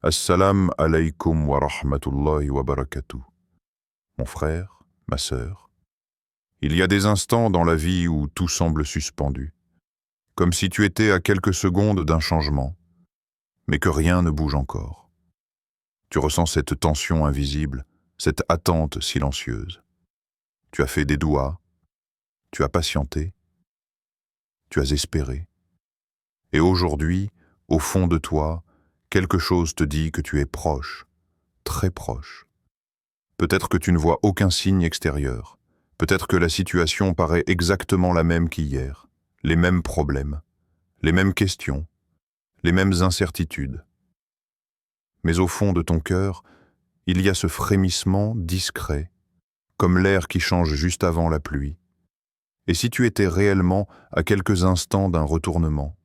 Assalam alaykum wa rahmatullahi wa barakatuh. Mon frère, ma sœur, il y a des instants dans la vie où tout semble suspendu, comme si tu étais à quelques secondes d'un changement, mais que rien ne bouge encore. Tu ressens cette tension invisible, cette attente silencieuse. Tu as fait des doigts, tu as patienté, tu as espéré. Et aujourd'hui, au fond de toi, quelque chose te dit que tu es proche, très proche. Peut-être que tu ne vois aucun signe extérieur. Peut-être que la situation paraît exactement la même qu'hier. Les mêmes problèmes, les mêmes questions, les mêmes incertitudes. Mais au fond de ton cœur, il y a ce frémissement discret, comme l'air qui change juste avant la pluie. Et si tu étais réellement à quelques instants d'un retournement,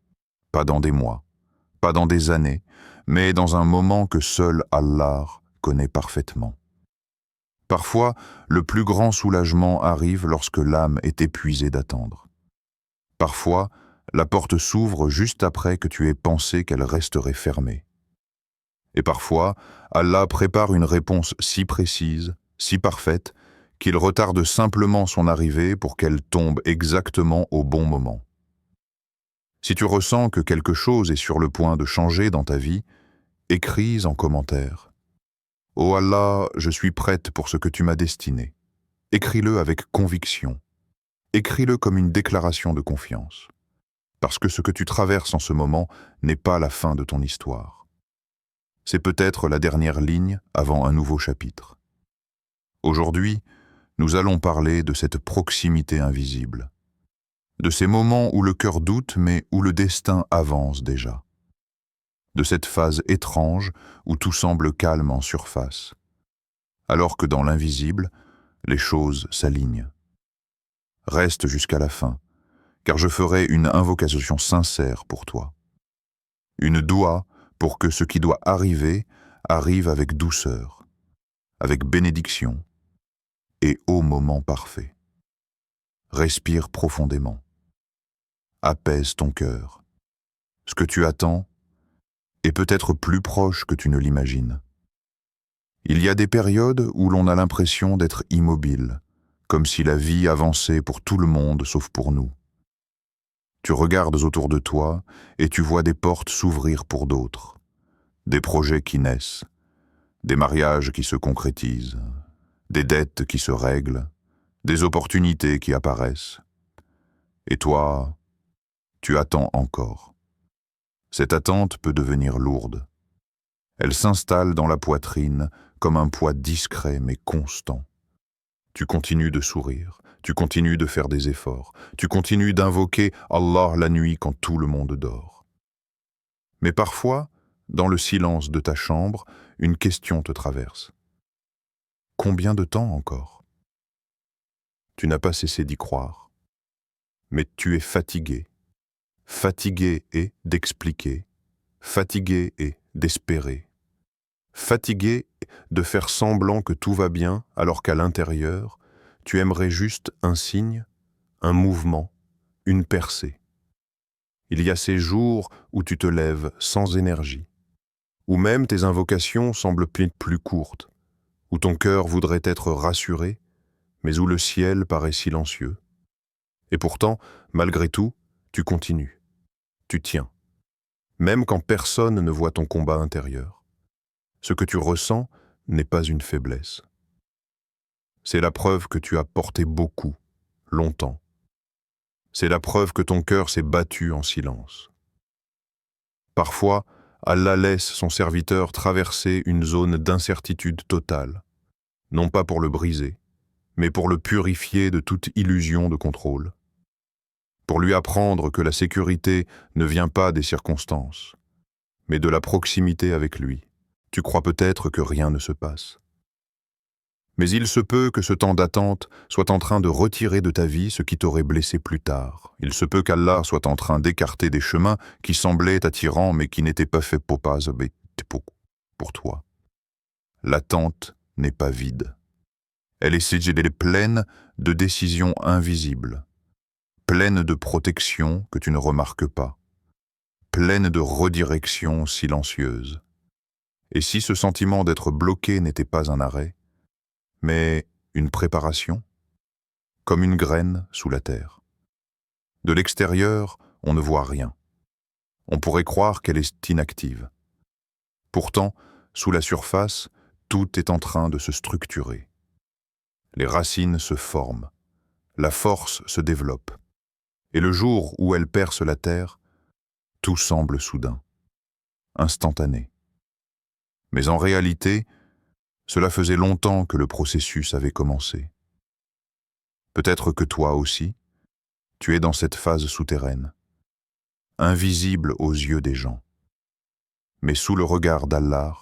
pas dans des mois, pas dans des années, mais dans un moment que seul Allah connaît parfaitement. Parfois, le plus grand soulagement arrive lorsque l'âme est épuisée d'attendre. Parfois, la porte s'ouvre juste après que tu aies pensé qu'elle resterait fermée. Et parfois, Allah prépare une réponse si précise, si parfaite, qu'il retarde simplement son arrivée pour qu'elle tombe exactement au bon moment. Si tu ressens que quelque chose est sur le point de changer dans ta vie, écris en commentaire. « Oh Allah, je suis prête pour ce que tu m'as destiné. » Écris-le avec conviction. Écris-le comme une déclaration de confiance. Parce que ce que tu traverses en ce moment n'est pas la fin de ton histoire. C'est peut-être la dernière ligne avant un nouveau chapitre. Aujourd'hui, nous allons parler de cette proximité invisible. De ces moments où le cœur doute mais où le destin avance déjà. De cette phase étrange où tout semble calme en surface. Alors que dans l'invisible, les choses s'alignent. Reste jusqu'à la fin, car je ferai une invocation sincère pour toi. Une doua pour que ce qui doit arriver arrive avec douceur, avec bénédiction et au moment parfait. Respire profondément. Apaise ton cœur. Ce que tu attends est peut-être plus proche que tu ne l'imagines. Il y a des périodes où l'on a l'impression d'être immobile, comme si la vie avançait pour tout le monde sauf pour nous. Tu regardes autour de toi et tu vois des portes s'ouvrir pour d'autres, des projets qui naissent, des mariages qui se concrétisent, des dettes qui se règlent, des opportunités qui apparaissent. Et toi, tu attends encore. Cette attente peut devenir lourde. Elle s'installe dans la poitrine comme un poids discret mais constant. Tu continues de sourire, tu continues de faire des efforts, tu continues d'invoquer Allah la nuit quand tout le monde dort. Mais parfois, dans le silence de ta chambre, une question te traverse. Combien de temps encore? Tu n'as pas cessé d'y croire, mais tu es fatigué. Fatigué et d'expliquer, fatigué et d'espérer. Fatigué de faire semblant que tout va bien alors qu'à l'intérieur, tu aimerais juste un signe, un mouvement, une percée. Il y a ces jours où tu te lèves sans énergie, où même tes invocations semblent plus courtes, où ton cœur voudrait être rassuré, mais où le ciel paraît silencieux. Et pourtant, malgré tout, tu continues, tu tiens, même quand personne ne voit ton combat intérieur. Ce que tu ressens n'est pas une faiblesse. C'est la preuve que tu as porté beaucoup, longtemps. C'est la preuve que ton cœur s'est battu en silence. Parfois, Allah laisse son serviteur traverser une zone d'incertitude totale, non pas pour le briser, mais pour le purifier de toute illusion de contrôle, pour lui apprendre que la sécurité ne vient pas des circonstances, mais de la proximité avec lui. Tu crois peut-être que rien ne se passe. Mais il se peut que ce temps d'attente soit en train de retirer de ta vie ce qui t'aurait blessé plus tard. Il se peut qu'Allah soit en train d'écarter des chemins qui semblaient attirants mais qui n'étaient pas faits pour toi. L'attente n'est pas vide. Elle est pleine de décisions invisibles, pleine de protections que tu ne remarques pas, pleine de redirections silencieuses. Et si ce sentiment d'être bloqué n'était pas un arrêt, mais une préparation, comme une graine sous la terre. De l'extérieur, on ne voit rien. On pourrait croire qu'elle est inactive. Pourtant, sous la surface, tout est en train de se structurer. Les racines se forment, la force se développe, et le jour où elle perce la terre, tout semble soudain, instantané. Mais en réalité, cela faisait longtemps que le processus avait commencé. Peut-être que toi aussi, tu es dans cette phase souterraine, invisible aux yeux des gens. Mais sous le regard d'Allah,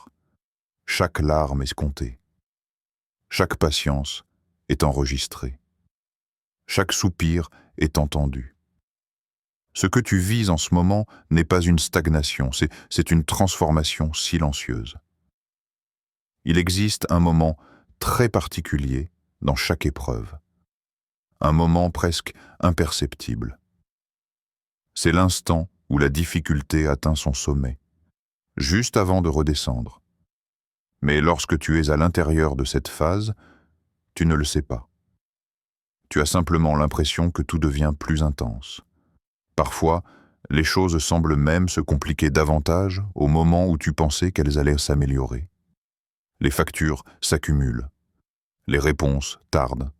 chaque larme est comptée, chaque patience est enregistrée, chaque soupir est entendu. Ce que tu vis en ce moment n'est pas une stagnation, c'est une transformation silencieuse. Il existe un moment très particulier dans chaque épreuve, un moment presque imperceptible. C'est l'instant où la difficulté atteint son sommet, juste avant de redescendre. Mais lorsque tu es à l'intérieur de cette phase, tu ne le sais pas. Tu as simplement l'impression que tout devient plus intense. Parfois, les choses semblent même se compliquer davantage au moment où tu pensais qu'elles allaient s'améliorer. Les factures s'accumulent. Les réponses tardent.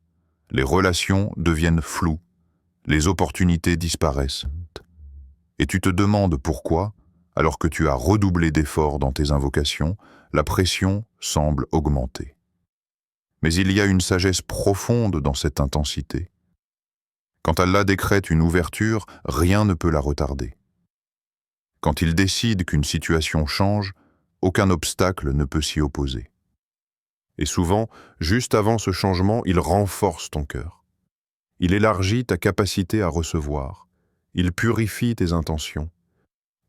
Les relations deviennent floues. Les opportunités disparaissent. Et tu te demandes pourquoi, alors que tu as redoublé d'efforts dans tes invocations, la pression semble augmenter. Mais il y a une sagesse profonde dans cette intensité. Quand Allah décrète une ouverture, rien ne peut la retarder. Quand il décide qu'une situation change, aucun obstacle ne peut s'y opposer. Et souvent, juste avant ce changement, il renforce ton cœur. Il élargit ta capacité à recevoir. Il purifie tes intentions.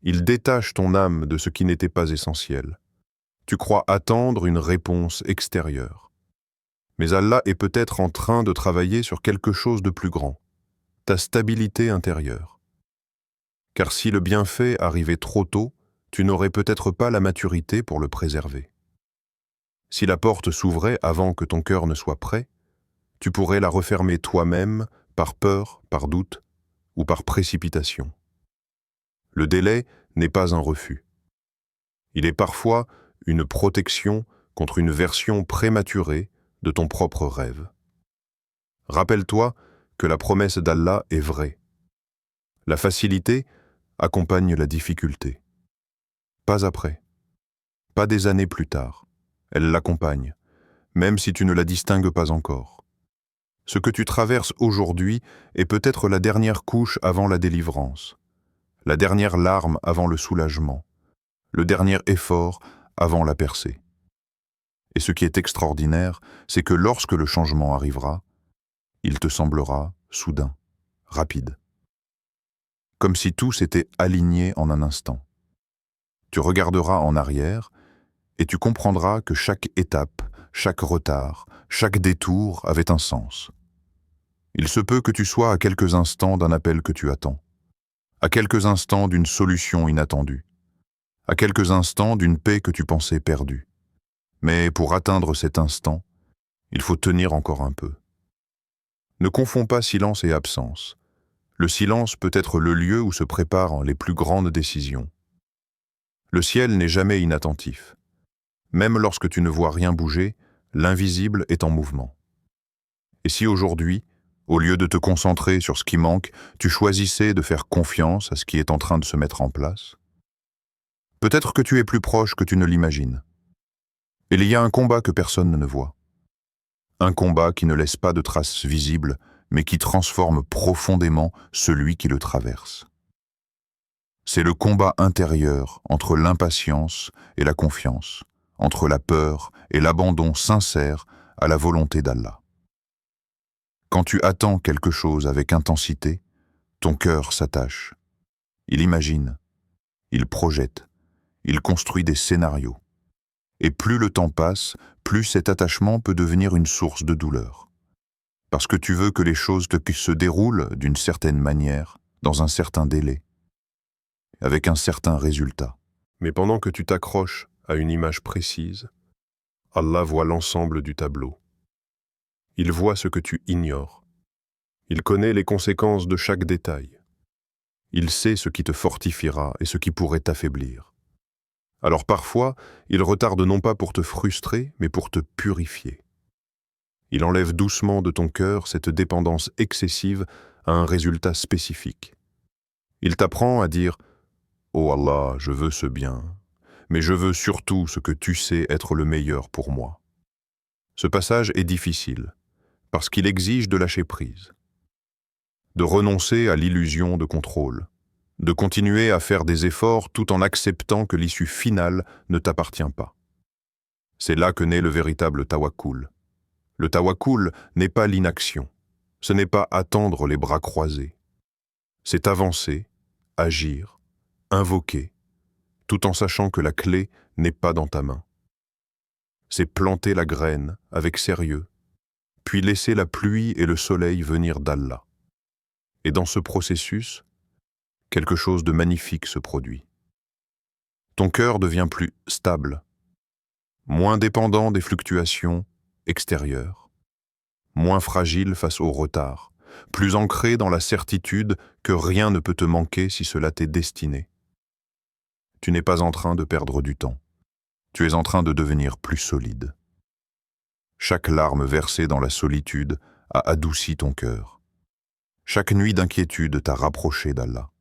Il détache ton âme de ce qui n'était pas essentiel. Tu crois attendre une réponse extérieure. Mais Allah est peut-être en train de travailler sur quelque chose de plus grand, ta stabilité intérieure. Car si le bienfait arrivait trop tôt, tu n'aurais peut-être pas la maturité pour le préserver. Si la porte s'ouvrait avant que ton cœur ne soit prêt, tu pourrais la refermer toi-même par peur, par doute ou par précipitation. Le délai n'est pas un refus. Il est parfois une protection contre une version prématurée de ton propre rêve. Rappelle-toi que la promesse d'Allah est vraie. La facilité accompagne la difficulté. Pas après, pas des années plus tard. Elle l'accompagne, même si tu ne la distingues pas encore. Ce que tu traverses aujourd'hui est peut-être la dernière couche avant la délivrance, la dernière larme avant le soulagement, le dernier effort avant la percée. Et ce qui est extraordinaire, c'est que lorsque le changement arrivera, il te semblera soudain, rapide. Comme si tout s'était aligné en un instant. Tu regarderas en arrière et tu comprendras que chaque étape, chaque retard, chaque détour avait un sens. Il se peut que tu sois à quelques instants d'un appel que tu attends, à quelques instants d'une solution inattendue, à quelques instants d'une paix que tu pensais perdue. Mais pour atteindre cet instant, il faut tenir encore un peu. Ne confonds pas silence et absence. Le silence peut être le lieu où se préparent les plus grandes décisions. Le ciel n'est jamais inattentif. Même lorsque tu ne vois rien bouger, l'invisible est en mouvement. Et si aujourd'hui, au lieu de te concentrer sur ce qui manque, tu choisissais de faire confiance à ce qui est en train de se mettre en place, peut-être que tu es plus proche que tu ne l'imagines. Il y a un combat que personne ne voit. Un combat qui ne laisse pas de traces visibles, mais qui transforme profondément celui qui le traverse. C'est le combat intérieur entre l'impatience et la confiance, entre la peur et l'abandon sincère à la volonté d'Allah. Quand tu attends quelque chose avec intensité, ton cœur s'attache. Il imagine, il projette, il construit des scénarios. Et plus le temps passe, plus cet attachement peut devenir une source de douleur. Parce que tu veux que les choses se déroulent d'une certaine manière, dans un certain délai, avec un certain résultat. Mais pendant que tu t'accroches à une image précise, Allah voit l'ensemble du tableau. Il voit ce que tu ignores. Il connaît les conséquences de chaque détail. Il sait ce qui te fortifiera et ce qui pourrait t'affaiblir. Alors parfois, il retarde non pas pour te frustrer, mais pour te purifier. Il enlève doucement de ton cœur cette dépendance excessive à un résultat spécifique. Il t'apprend à dire « Oh Allah, je veux ce bien, mais je veux surtout ce que tu sais être le meilleur pour moi. » Ce passage est difficile, parce qu'il exige de lâcher prise, de renoncer à l'illusion de contrôle, de continuer à faire des efforts tout en acceptant que l'issue finale ne t'appartient pas. C'est là que naît le véritable tawakkul. Le tawakkul n'est pas l'inaction, ce n'est pas attendre les bras croisés. C'est avancer, agir, invoquer, tout en sachant que la clé n'est pas dans ta main. C'est planter la graine avec sérieux, puis laisser la pluie et le soleil venir d'Allah. Et dans ce processus, quelque chose de magnifique se produit. Ton cœur devient plus stable, moins dépendant des fluctuations extérieures, moins fragile face au retard, plus ancré dans la certitude que rien ne peut te manquer si cela t'est destiné. Tu n'es pas en train de perdre du temps, tu es en train de devenir plus solide. Chaque larme versée dans la solitude a adouci ton cœur. Chaque nuit d'inquiétude t'a rapproché d'Allah.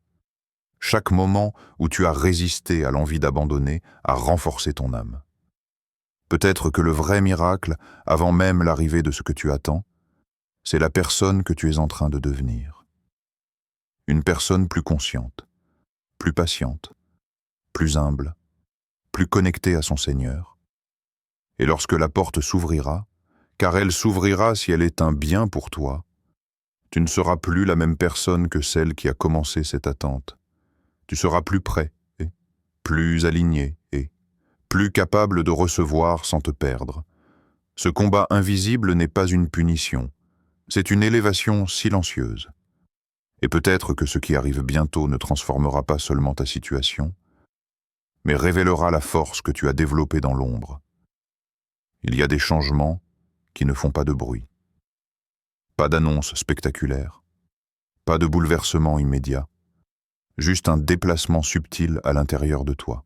Chaque moment où tu as résisté à l'envie d'abandonner a renforcé ton âme. Peut-être que le vrai miracle, avant même l'arrivée de ce que tu attends, c'est la personne que tu es en train de devenir. Une personne plus consciente, plus patiente, plus humble, plus connectée à son Seigneur. Et lorsque la porte s'ouvrira, car elle s'ouvrira si elle est un bien pour toi, tu ne seras plus la même personne que celle qui a commencé cette attente. Tu seras plus prêt et plus aligné et plus capable de recevoir sans te perdre. Ce combat invisible n'est pas une punition, c'est une élévation silencieuse. Et peut-être que ce qui arrive bientôt ne transformera pas seulement ta situation, mais révélera la force que tu as développée dans l'ombre. Il y a des changements qui ne font pas de bruit. Pas d'annonce spectaculaire, pas de bouleversement immédiat, juste un déplacement subtil à l'intérieur de toi.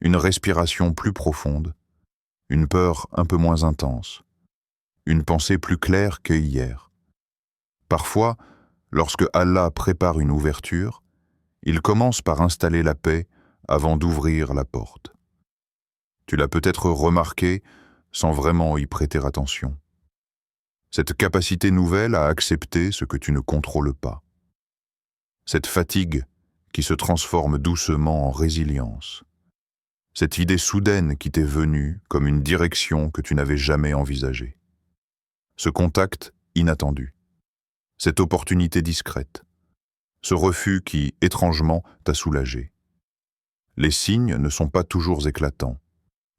Une respiration plus profonde, une peur un peu moins intense, une pensée plus claire que hier. Parfois, lorsque Allah prépare une ouverture, il commence par installer la paix avant d'ouvrir la porte. Tu l'as peut-être remarqué sans vraiment y prêter attention. Cette capacité nouvelle à accepter ce que tu ne contrôles pas. Cette fatigue qui se transforme doucement en résilience. Cette idée soudaine qui t'est venue comme une direction que tu n'avais jamais envisagée. Ce contact inattendu. Cette opportunité discrète. Ce refus qui, étrangement, t'a soulagé. Les signes ne sont pas toujours éclatants.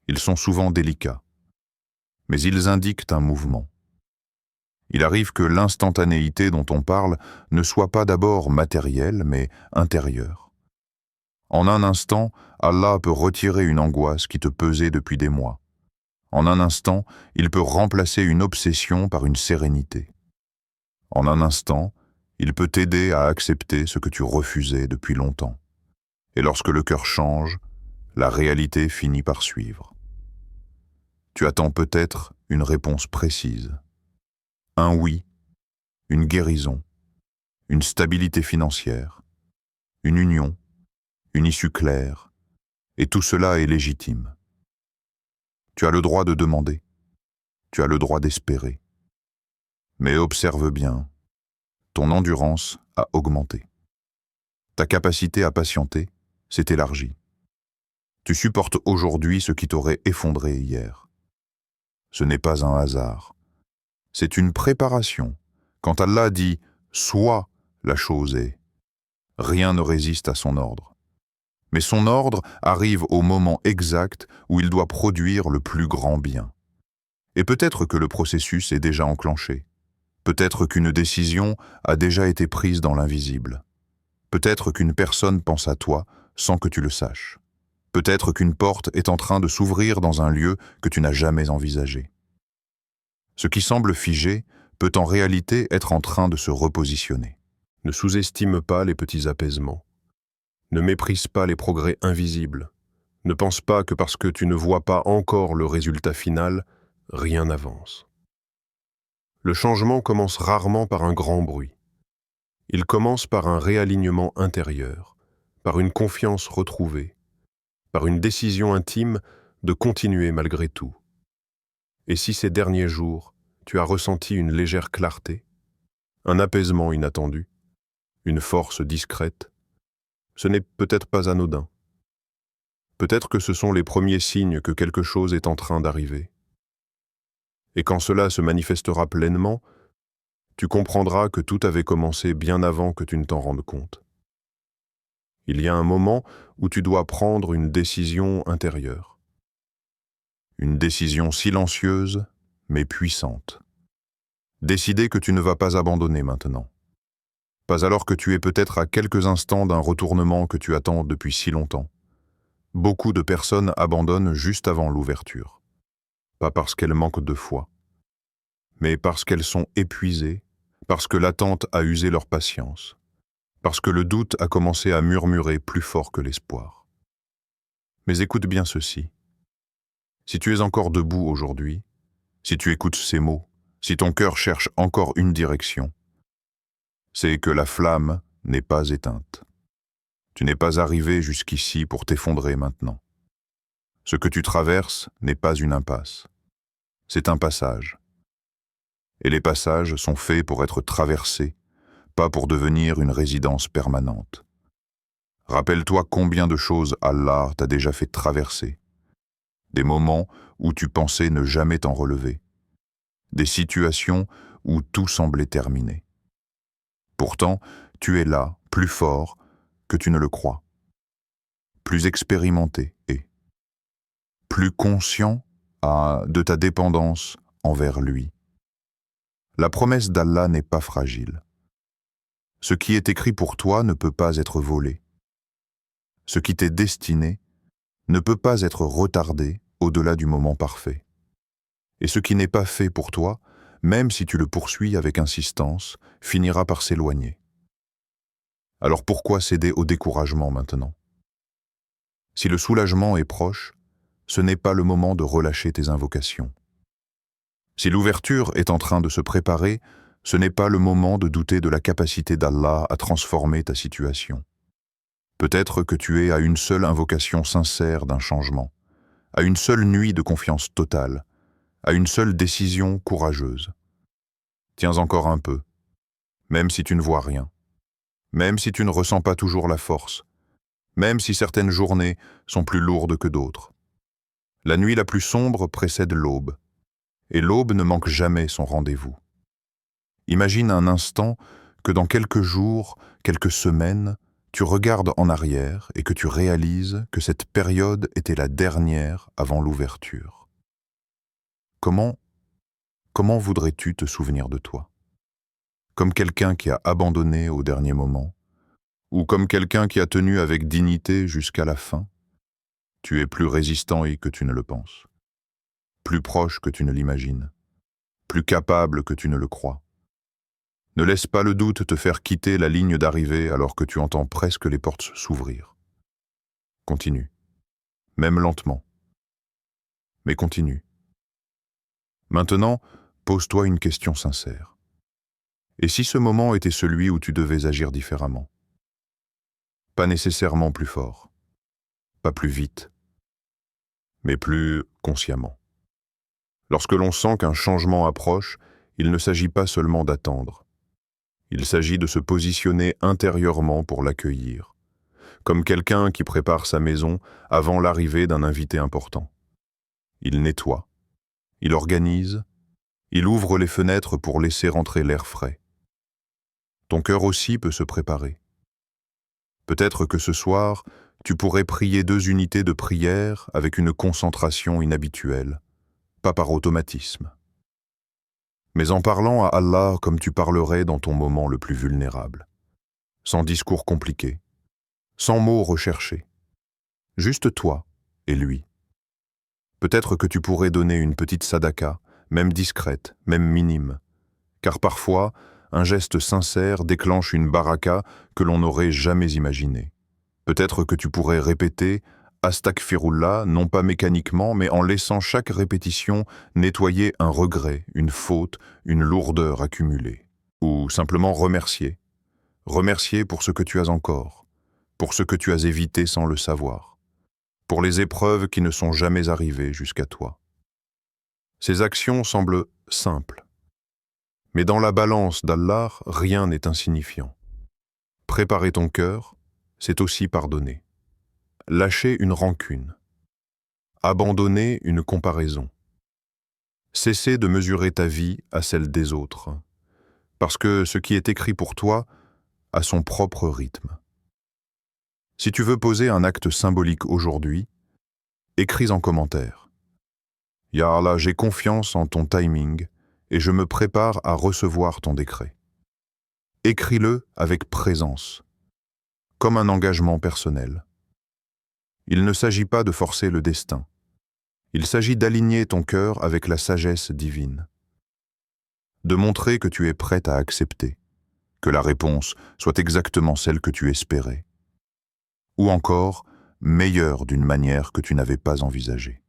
Ils sont souvent délicats. Mais ils indiquent un mouvement. Il arrive que l'instantanéité dont on parle ne soit pas d'abord matérielle, mais intérieure. En un instant, Allah peut retirer une angoisse qui te pesait depuis des mois. En un instant, il peut remplacer une obsession par une sérénité. En un instant, il peut t'aider à accepter ce que tu refusais depuis longtemps. Et lorsque le cœur change, la réalité finit par suivre. Tu attends peut-être une réponse précise. Un oui, une guérison, une stabilité financière, une union, une issue claire, et tout cela est légitime. Tu as le droit de demander, tu as le droit d'espérer. Mais observe bien, ton endurance a augmenté. Ta capacité à patienter s'est élargie. Tu supportes aujourd'hui ce qui t'aurait effondré hier. Ce n'est pas un hasard. C'est une préparation. Quand Allah dit « soit », la chose est. Rien ne résiste à son ordre. Mais son ordre arrive au moment exact où il doit produire le plus grand bien. Et peut-être que le processus est déjà enclenché. Peut-être qu'une décision a déjà été prise dans l'invisible. Peut-être qu'une personne pense à toi sans que tu le saches. Peut-être qu'une porte est en train de s'ouvrir dans un lieu que tu n'as jamais envisagé. Ce qui semble figé peut en réalité être en train de se repositionner. Ne sous-estime pas les petits apaisements. Ne méprise pas les progrès invisibles. Ne pense pas que parce que tu ne vois pas encore le résultat final, rien n'avance. Le changement commence rarement par un grand bruit. Il commence par un réalignement intérieur, par une confiance retrouvée, par une décision intime de continuer malgré tout. Et si ces derniers jours, tu as ressenti une légère clarté, un apaisement inattendu, une force discrète, ce n'est peut-être pas anodin. Peut-être que ce sont les premiers signes que quelque chose est en train d'arriver. Et quand cela se manifestera pleinement, tu comprendras que tout avait commencé bien avant que tu ne t'en rendes compte. Il y a un moment où tu dois prendre une décision intérieure. Une décision silencieuse, mais puissante. Décider que tu ne vas pas abandonner maintenant. Pas alors que tu es peut-être à quelques instants d'un retournement que tu attends depuis si longtemps. Beaucoup de personnes abandonnent juste avant l'ouverture. Pas parce qu'elles manquent de foi, mais parce qu'elles sont épuisées, parce que l'attente a usé leur patience, parce que le doute a commencé à murmurer plus fort que l'espoir. Mais écoute bien ceci. Si tu es encore debout aujourd'hui, si tu écoutes ces mots, si ton cœur cherche encore une direction, c'est que la flamme n'est pas éteinte. Tu n'es pas arrivé jusqu'ici pour t'effondrer maintenant. Ce que tu traverses n'est pas une impasse. C'est un passage. Et les passages sont faits pour être traversés, pas pour devenir une résidence permanente. Rappelle-toi combien de choses Allah t'a déjà fait traverser. Des moments où tu pensais ne jamais t'en relever. Des situations où tout semblait terminé. Pourtant, tu es là, plus fort que tu ne le crois. Plus expérimenté et plus conscient de ta dépendance envers lui. La promesse d'Allah n'est pas fragile. Ce qui est écrit pour toi ne peut pas être volé. Ce qui t'est destiné ne peut pas être retardé au-delà du moment parfait. Et ce qui n'est pas fait pour toi, même si tu le poursuis avec insistance, finira par s'éloigner. Alors pourquoi céder au découragement maintenant? Si le soulagement est proche, ce n'est pas le moment de relâcher tes invocations. Si l'ouverture est en train de se préparer, ce n'est pas le moment de douter de la capacité d'Allah à transformer ta situation. Peut-être que tu es à une seule invocation sincère d'un changement, à une seule nuit de confiance totale, à une seule décision courageuse. Tiens encore un peu, même si tu ne vois rien, même si tu ne ressens pas toujours la force, même si certaines journées sont plus lourdes que d'autres. La nuit la plus sombre précède l'aube, et l'aube ne manque jamais son rendez-vous. Imagine un instant que dans quelques jours, quelques semaines, tu regardes en arrière et que tu réalises que cette période était la dernière avant l'ouverture. Comment voudrais-tu te souvenir de toi? Comme quelqu'un qui a abandonné au dernier moment? Ou comme quelqu'un qui a tenu avec dignité jusqu'à la fin? Tu es plus résistant que tu ne le penses, plus proche que tu ne l'imagines, plus capable que tu ne le crois. Ne laisse pas le doute te faire quitter la ligne d'arrivée alors que tu entends presque les portes s'ouvrir. Continue, même lentement, mais continue. Maintenant, pose-toi une question sincère. Et si ce moment était celui où tu devais agir différemment? Pas nécessairement plus fort, pas plus vite, mais plus consciemment. Lorsque l'on sent qu'un changement approche, il ne s'agit pas seulement d'attendre. Il s'agit de se positionner intérieurement pour l'accueillir, comme quelqu'un qui prépare sa maison avant l'arrivée d'un invité important. Il nettoie, il organise, il ouvre les fenêtres pour laisser rentrer l'air frais. Ton cœur aussi peut se préparer. Peut-être que ce soir, tu pourrais prier 2 unités de prière avec une concentration inhabituelle, pas par automatisme, mais en parlant à Allah comme tu parlerais dans ton moment le plus vulnérable, sans discours compliqué, sans mots recherchés, juste toi, et lui. Peut-être que tu pourrais donner une petite sadaka, même discrète, même minime, car parfois, un geste sincère déclenche une baraka que l'on n'aurait jamais imaginée. Peut-être que tu pourrais répéter « Astaghfirullah » non pas mécaniquement, mais en laissant chaque répétition nettoyer un regret, une faute, une lourdeur accumulée. Ou simplement remercier. Remercier pour ce que tu as encore, pour ce que tu as évité sans le savoir, pour les épreuves qui ne sont jamais arrivées jusqu'à toi. Ces actions semblent simples, mais dans la balance d'Allah, rien n'est insignifiant. Préparer ton cœur, c'est aussi pardonner. Lâcher une rancune. Abandonner une comparaison. Cesser de mesurer ta vie à celle des autres, parce que ce qui est écrit pour toi a son propre rythme. Si tu veux poser un acte symbolique aujourd'hui, écris en commentaire. Ya Allah, j'ai confiance en ton timing et je me prépare à recevoir ton décret. Écris-le avec présence, comme un engagement personnel. Il ne s'agit pas de forcer le destin. Il s'agit d'aligner ton cœur avec la sagesse divine. De montrer que tu es prête à accepter, que la réponse soit exactement celle que tu espérais. Ou encore, meilleure d'une manière que tu n'avais pas envisagée.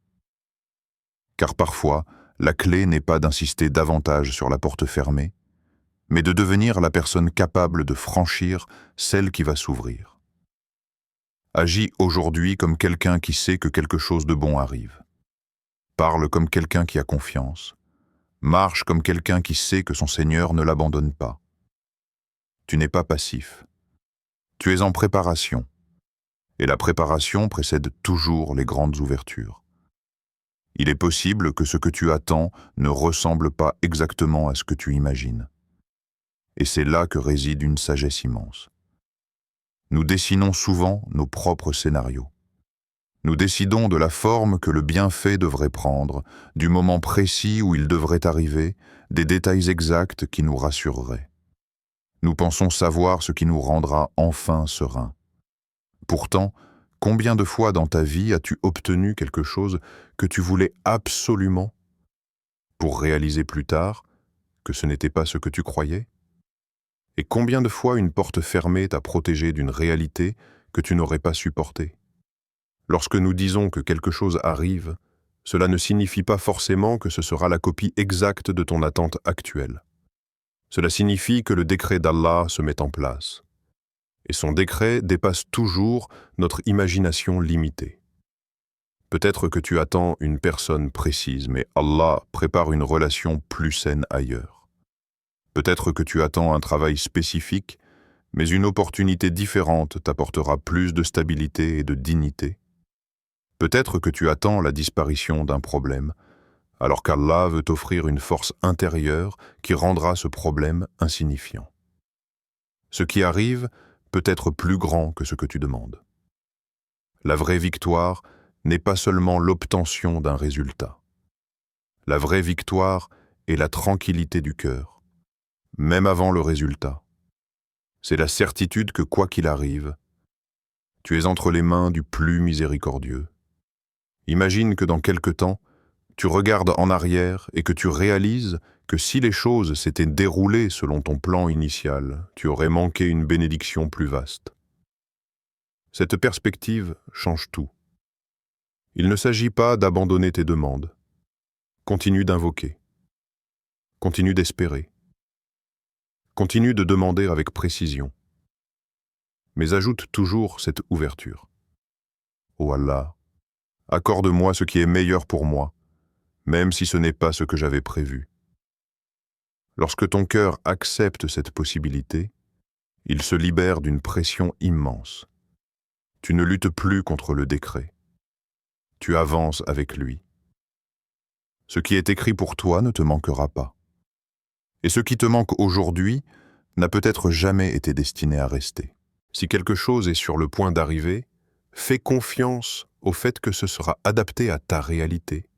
Car parfois, la clé n'est pas d'insister davantage sur la porte fermée, mais de devenir la personne capable de franchir celle qui va s'ouvrir. Agis aujourd'hui comme quelqu'un qui sait que quelque chose de bon arrive. Parle comme quelqu'un qui a confiance. Marche comme quelqu'un qui sait que son Seigneur ne l'abandonne pas. Tu n'es pas passif. Tu es en préparation. Et la préparation précède toujours les grandes ouvertures. Il est possible que ce que tu attends ne ressemble pas exactement à ce que tu imagines. Et c'est là que réside une sagesse immense. Nous dessinons souvent nos propres scénarios. Nous décidons de la forme que le bienfait devrait prendre, du moment précis où il devrait arriver, des détails exacts qui nous rassureraient. Nous pensons savoir ce qui nous rendra enfin sereins. Pourtant, combien de fois dans ta vie as-tu obtenu quelque chose que tu voulais absolument pour réaliser plus tard que ce n'était pas ce que tu croyais? Et combien de fois une porte fermée t'a protégé d'une réalité que tu n'aurais pas supportée? Lorsque nous disons que quelque chose arrive, cela ne signifie pas forcément que ce sera la copie exacte de ton attente actuelle. Cela signifie que le décret d'Allah se met en place. Et son décret dépasse toujours notre imagination limitée. Peut-être que tu attends une personne précise, mais Allah prépare une relation plus saine ailleurs. Peut-être que tu attends un travail spécifique, mais une opportunité différente t'apportera plus de stabilité et de dignité. Peut-être que tu attends la disparition d'un problème, alors qu'Allah veut t'offrir une force intérieure qui rendra ce problème insignifiant. Ce qui arrive peut être plus grand que ce que tu demandes. La vraie victoire n'est pas seulement l'obtention d'un résultat. La vraie victoire est la tranquillité du cœur, même avant le résultat. C'est la certitude que quoi qu'il arrive, tu es entre les mains du plus miséricordieux. Imagine que dans quelque temps, tu regardes en arrière et que tu réalises que si les choses s'étaient déroulées selon ton plan initial, tu aurais manqué une bénédiction plus vaste. Cette perspective change tout. Il ne s'agit pas d'abandonner tes demandes. Continue d'invoquer. Continue d'espérer. Continue de demander avec précision. Mais ajoute toujours cette ouverture. Ô Allah, accorde-moi ce qui est meilleur pour moi, même si ce n'est pas ce que j'avais prévu. Lorsque ton cœur accepte cette possibilité, il se libère d'une pression immense. Tu ne luttes plus contre le décret. Tu avances avec lui. Ce qui est écrit pour toi ne te manquera pas. Et ce qui te manque aujourd'hui n'a peut-être jamais été destiné à rester. Si quelque chose est sur le point d'arriver, fais confiance au fait que ce sera adapté à ta réalité,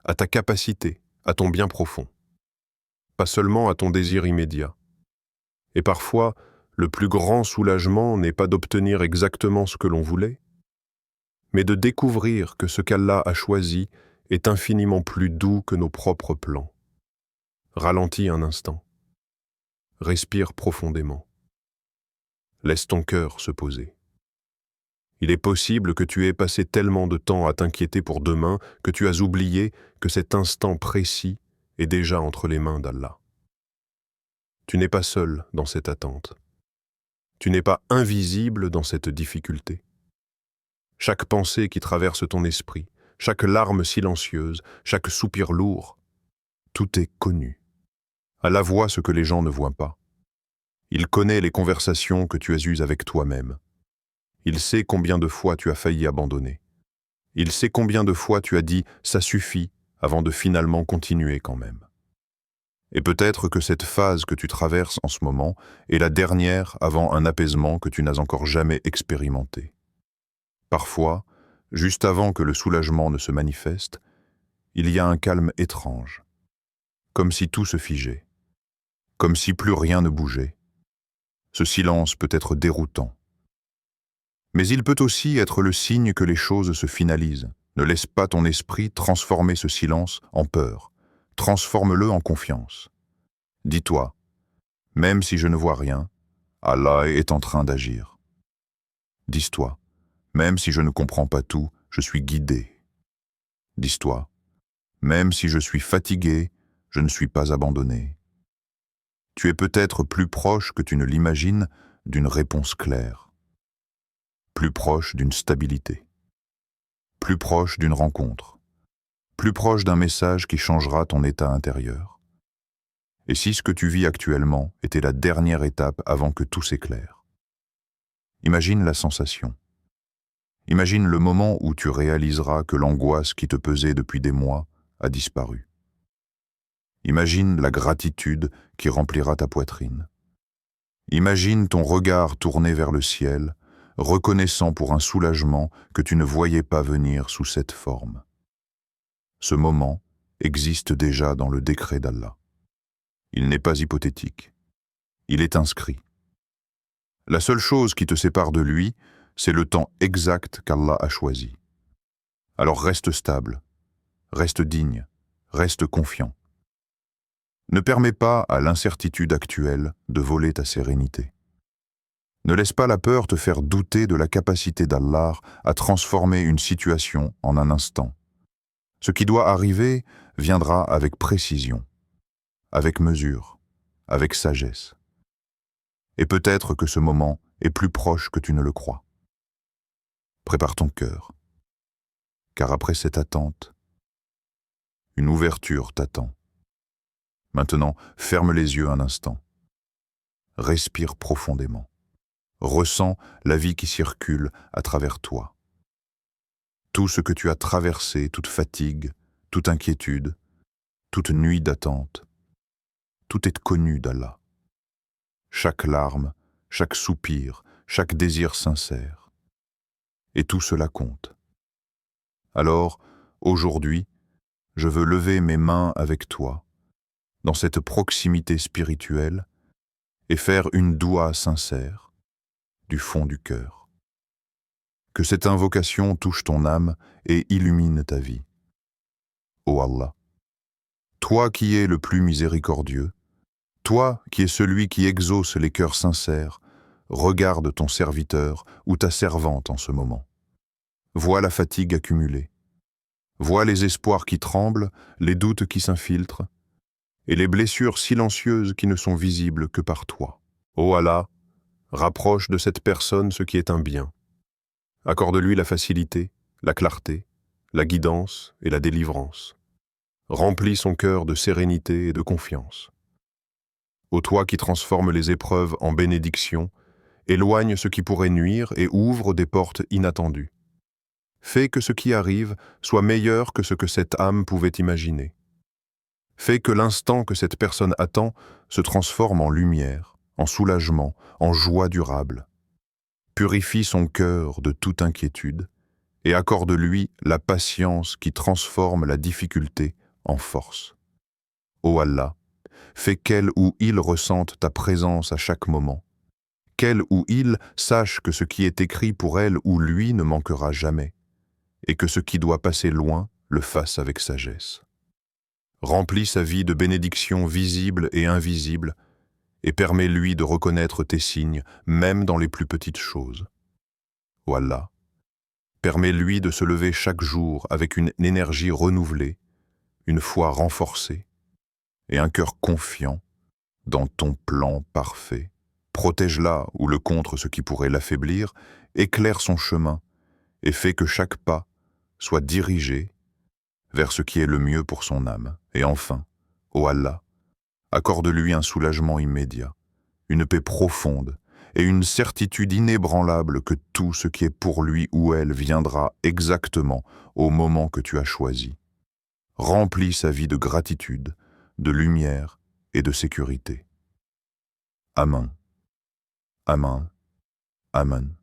à ta capacité, à ton bien profond, pas seulement à ton désir immédiat. Et parfois, le plus grand soulagement n'est pas d'obtenir exactement ce que l'on voulait, mais de découvrir que ce qu'Allah a choisi est infiniment plus doux que nos propres plans. Ralentis un instant. Respire profondément. Laisse ton cœur se poser. Il est possible que tu aies passé tellement de temps à t'inquiéter pour demain que tu as oublié que cet instant précis est déjà entre les mains d'Allah. Tu n'es pas seul dans cette attente. Tu n'es pas invisible dans cette difficulté. Chaque pensée qui traverse ton esprit, chaque larme silencieuse, chaque soupir lourd, tout est connu. Allah voit ce que les gens ne voient pas. Il connaît les conversations que tu as eues avec toi-même. Il sait combien de fois tu as failli abandonner. Il sait combien de fois tu as dit « ça suffit » avant de finalement continuer quand même. Et peut-être que cette phase que tu traverses en ce moment est la dernière avant un apaisement que tu n'as encore jamais expérimenté. Parfois, juste avant que le soulagement ne se manifeste, il y a un calme étrange, comme si tout se figeait, comme si plus rien ne bougeait. Ce silence peut être déroutant. Mais il peut aussi être le signe que les choses se finalisent. Ne laisse pas ton esprit transformer ce silence en peur. Transforme-le en confiance. Dis-toi, même si je ne vois rien, Allah est en train d'agir. Dis-toi, même si je ne comprends pas tout, je suis guidé. Dis-toi, même si je suis fatigué, je ne suis pas abandonné. Tu es peut-être plus proche que tu ne l'imagines d'une réponse claire. Plus proche d'une stabilité, plus proche d'une rencontre, plus proche d'un message qui changera ton état intérieur. Et si ce que tu vis actuellement était la dernière étape avant que tout s'éclaire? Imagine la sensation. Imagine le moment où tu réaliseras que l'angoisse qui te pesait depuis des mois a disparu. Imagine la gratitude qui remplira ta poitrine. Imagine ton regard tourné vers le ciel, reconnaissant pour un soulagement que tu ne voyais pas venir sous cette forme. Ce moment existe déjà dans le décret d'Allah. Il n'est pas hypothétique. Il est inscrit. La seule chose qui te sépare de lui, c'est le temps exact qu'Allah a choisi. Alors reste stable, reste digne, reste confiant. Ne permets pas à l'incertitude actuelle de voler ta sérénité. Ne laisse pas la peur te faire douter de la capacité d'Allah à transformer une situation en un instant. Ce qui doit arriver viendra avec précision, avec mesure, avec sagesse. Et peut-être que ce moment est plus proche que tu ne le crois. Prépare ton cœur, car après cette attente, une ouverture t'attend. Maintenant, ferme les yeux un instant. Respire profondément. Ressens la vie qui circule à travers toi. Tout ce que tu as traversé, toute fatigue, toute inquiétude, toute nuit d'attente, tout est connu d'Allah. Chaque larme, chaque soupir, chaque désir sincère. Et tout cela compte. Alors, aujourd'hui, je veux lever mes mains avec toi, dans cette proximité spirituelle, et faire une doua sincère, du fond du cœur. Que cette invocation touche ton âme et illumine ta vie. Ô Allah, toi qui es le plus miséricordieux, toi qui es celui qui exauce les cœurs sincères, regarde ton serviteur ou ta servante en ce moment. Vois la fatigue accumulée. Vois les espoirs qui tremblent, les doutes qui s'infiltrent, et les blessures silencieuses qui ne sont visibles que par toi. Ô Allah, rapproche de cette personne ce qui est un bien. Accorde-lui la facilité, la clarté, la guidance et la délivrance. Remplis son cœur de sérénité et de confiance. Ô toi qui transformes les épreuves en bénédictions, éloigne ce qui pourrait nuire et ouvre des portes inattendues. Fais que ce qui arrive soit meilleur que ce que cette âme pouvait imaginer. Fais que l'instant que cette personne attend se transforme en lumière, en soulagement, en joie durable. Purifie son cœur de toute inquiétude et accorde-lui la patience qui transforme la difficulté en force. Ô Allah, fais qu'elle ou il ressente ta présence à chaque moment, qu'elle ou il sache que ce qui est écrit pour elle ou lui ne manquera jamais, et que ce qui doit passer loin le fasse avec sagesse. Remplis sa vie de bénédictions visibles et invisibles, et permets-lui de reconnaître tes signes, même dans les plus petites choses. Ô Allah, permets-lui de se lever chaque jour avec une énergie renouvelée, une foi renforcée et un cœur confiant dans ton plan parfait. Protège-la ou le contre ce qui pourrait l'affaiblir, éclaire son chemin et fais que chaque pas soit dirigé vers ce qui est le mieux pour son âme. Et enfin, ô Allah, accorde-lui un soulagement immédiat, une paix profonde et une certitude inébranlable que tout ce qui est pour lui ou elle viendra exactement au moment que tu as choisi. Remplis sa vie de gratitude, de lumière et de sécurité. Amen. Amen. Amen.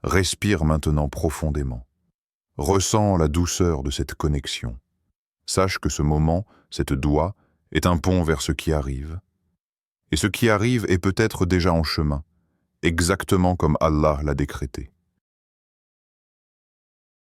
Respire maintenant profondément. Ressens la douceur de cette connexion. Sache que ce moment, cette doua, est un pont vers ce qui arrive. Et ce qui arrive est peut-être déjà en chemin, exactement comme Allah l'a décrété.